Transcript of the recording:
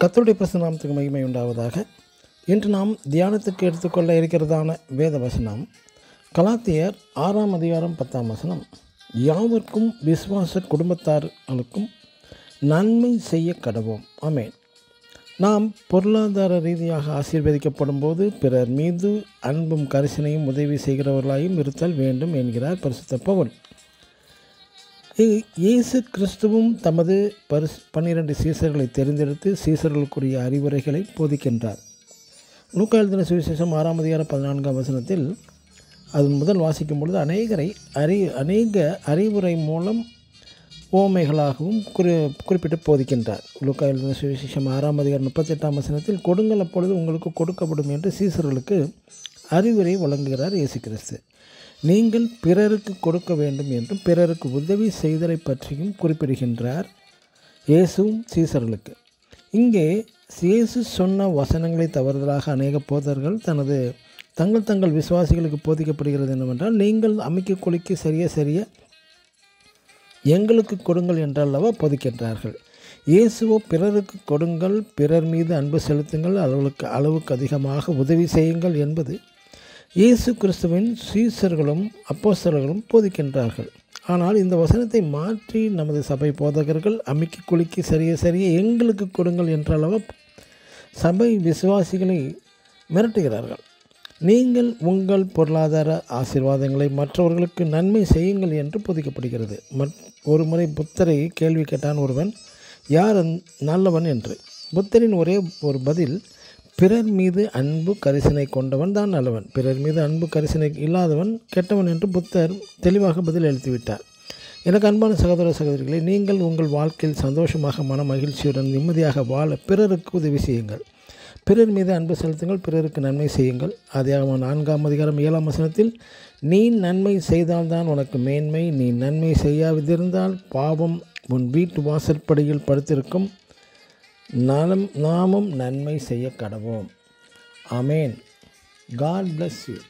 கர்த்தருடைய பரிசுத்த நாமத்துக்கு மகிமை உண்டாவதாக. இன்று நாம் தியானத்துக்கு எடுத்துக்கொள்ள இருக்கிறதான வேத வசனம் கலாத்தியர் 6ஆம் அதிகாரம் 10ஆம் வசனம். யாவர்க்கும் விசுவாச குடும்பத்தார்களுக்கும் நன்மை செய்ய கடவோம். ஆமென். நாம் பொருளாதார ரீதியாக ஆசீர்வதிக்கப்படும் போது பிறர் மீது அன்பும் கரிசனையும் உதவி செய்கிறவர்களாயும் இருத்தல் வேண்டும் என்கிறார் பரிசுத்த பவுல். இயேசு கிறிஸ்துவும் தமது 12 சீசர்களை தெரிந்தெடுத்து சீசர்களுக்குரிய அறிவுரைகளை போதிக்கின்றார். லூக்கா எழுதின சுவிசேஷம் 6ஆம் அதிகாரம் 14ஆம் வசனத்தில் அதன் முதல் வாசிக்கும் பொழுது அநேக அறிவுரை மூலம் ஓமைகளாகவும் குறிப்பிட்டு போதிக்கின்றார். லூக்கா எழுதின சுவிசேஷம் 6ஆம் அதிகாரம் 38ஆம் வசனத்தில் கொடுங்கள் அப்பொழுது உங்களுக்கு கொடுக்கப்படும் என்று சீசர்களுக்கு அறிவுரை வழங்குகிறார் இயேசு கிறிஸ்து. நீங்கள் பிறருக்கு கொடுக்க வேண்டும் என்றும் பிறருக்கு உதவி செய்தலை பற்றியும் குறிப்பிடுகின்றார் இயேசுவும் சீசர்களுக்கு. இங்கே இயேசு சொன்ன வசனங்களை தவறுதலாக அநேக போதர்கள் தங்கள் விசுவாசிகளுக்கு போதிக்கப்படுகிறது என்னவென்றால், நீங்கள் அமைக்க கொலிக்கு சரிய எங்களுக்கு கொடுங்கள் என்றல்லவா போதிக்கின்றார்கள். இயேசுவோ பிறருக்கு கொடுங்கள், பிறர் மீது அன்பு செலுத்துங்கள், அளவுக்கு அதிகமாக உதவி செய்யுங்கள் என்பது இயேசு கிறிஸ்துவின் சீசர்களும் அப்போஸ்தலர்களும் போதிக்கின்றார்கள். ஆனால் இந்த வசனத்தை மாற்றி நமது சபை போதகர்கள் அமைக்கி குலுக்கி சரிய எங்களுக்கு கொடுங்கள் என்றளவா சபை விசுவாசிகளை மிரட்டுகிறார்கள். நீங்கள் உங்கள் பொருளாதார ஆசீர்வாதங்களை மற்றவர்களுக்கு நன்மை செய்யுங்கள் என்று போதிக்கப்படுகிறது. ஒரு முறை புத்தரை கேள்வி கேட்டான் ஒருவன், யார் நல்லவன் என்று. புத்தரின் ஒரே ஒரு பதில், பிறர் மீது அன்பு கரிசனை கொண்டவன் தான் நல்லவன், பிறர் மீது அன்பு கரிசனை இல்லாதவன் கெட்டவன் என்று புத்தர் தெளிவாக பதில் அளித்துவிட்டார். எனக்கு அன்பான சகோதர சகோதரிகளை, நீங்கள் உங்கள் வாழ்க்கையில் சந்தோஷமாக மன மகிழ்ச்சியுடன் நிம்மதியாக வாழ பிறருக்கு உதவி செய்யுங்கள், பிறர் மீது அன்பு செலுத்துங்கள், பிறருக்கு நன்மை செய்யுங்கள். ஆதியாகமம் 4ஆம் அதிகாரம் 7ஆம் வசனத்தில், நீ நன்மை செய்தால்தான் உனக்கு மேன்மை, நீ நன்மை செய்யாதிருந்தால் பாவம் உன் வீட்டு வாசற்படியில் படுத்திருக்கும், நாமும் நன்மை செய்ய கடவோம். ஆமேன். God bless you.